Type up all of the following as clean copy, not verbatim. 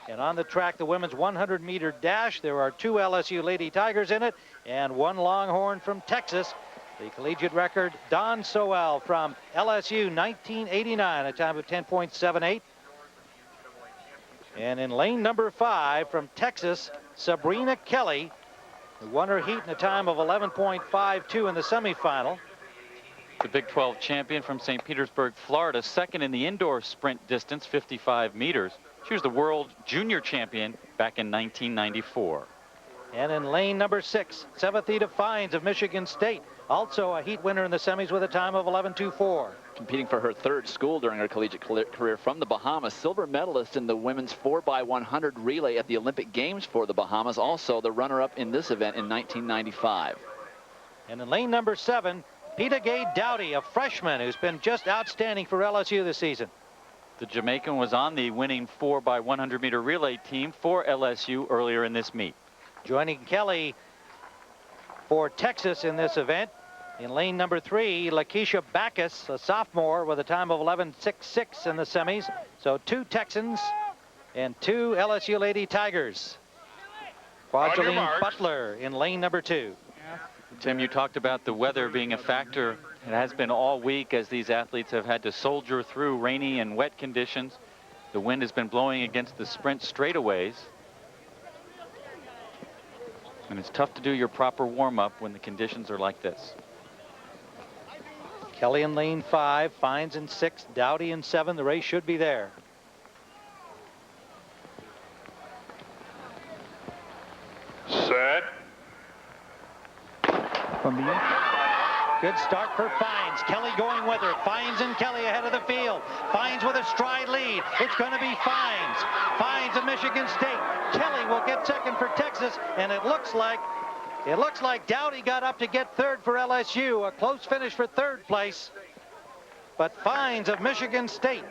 And on the track, the women's 100-meter dash, there are 2 LSU Lady Tigers in it and 1 Longhorn from Texas. The collegiate record, Don Sowell from LSU, 1989, a time of 10.78. And in lane number 5 from Texas, Sabrina Kelly, who won her heat in a time of 11.52 in the semifinal. The Big 12 champion from St. Petersburg, Florida, second in the indoor sprint distance, 55 meters. She was the world junior champion back in 1994. And in lane number 6, Sevatheda Fynes of Michigan State, also a heat winner in the semis with a time of 11.24. Competing for her 3rd school during her collegiate career from the Bahamas, silver medalist in the women's 4x100 relay at the Olympic Games for the Bahamas, also the runner-up in this event in 1995. And in lane number 7, Peta-Gaye Dowdie, a freshman who's been just outstanding for LSU this season. The Jamaican was on the winning 4x100-meter relay team for LSU earlier in this meet. Joining Kelly for Texas in this event, in lane number 3, LaKeisha Backus, a sophomore with a time of 11.66 in the semis. So 2 Texans and 2 LSU Lady Tigers. Kwajalein Butler in lane number 2. Tim, you talked about the weather being a factor. It has been all week as these athletes have had to soldier through rainy and wet conditions. The wind has been blowing against the sprint straightaways. And it's tough to do your proper warm-up when the conditions are like this. Kelly in lane 5, Fynes in 6, Dowdie in 7. The race should be there. Set. From the good start for Fynes. Kelly going with her. Fynes and Kelly ahead of the field. Fynes with a stride lead. It's going to be Fynes. Fynes of Michigan State. Kelly will get second for Texas, and it looks like Dowdie got up to get 3rd for LSU. A close finish for 3rd place. But Fynes of Michigan State.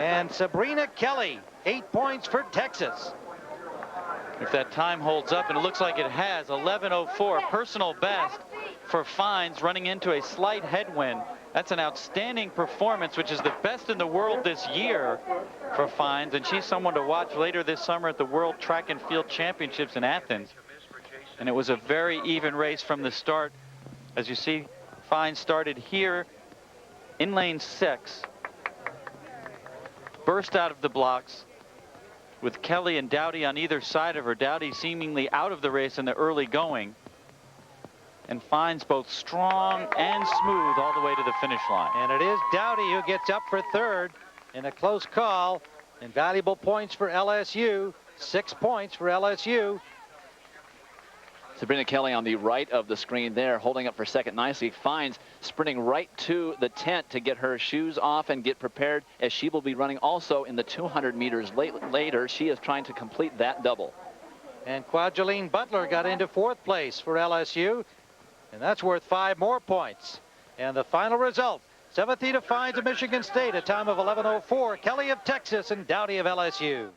And Sabrina Kelly, 8 points for Texas. If that time holds up, and it looks like it has, 11:04, personal best for Fynes, running into a slight headwind. That's an outstanding performance, which is the best in the world this year for Fynes, and she's someone to watch later this summer at the World Track and Field Championships in Athens. And it was a very even race from the start. As you see, Fynes started here in lane 6, burst out of the blocks, with Kelly and Dowdie on either side of her. Dowdie seemingly out of the race in the early going. And Fynes both strong and smooth all the way to the finish line. And it is Dowdie who gets up for 3rd in a close call. And valuable points for LSU. 6 points for LSU. Sabrina Kelly on the right of the screen there, holding up for 2nd nicely. Fynes sprinting right to the tent to get her shoes off and get prepared, as she will be running also in the 200 meters later. She is trying to complete that double. And Kwajalein Butler got into 4th place for LSU, and that's worth 5 more points. And the final result, Sevatheda Fynes of Michigan State, a time of 11:04, Kelly of Texas, and Dowdie of LSU.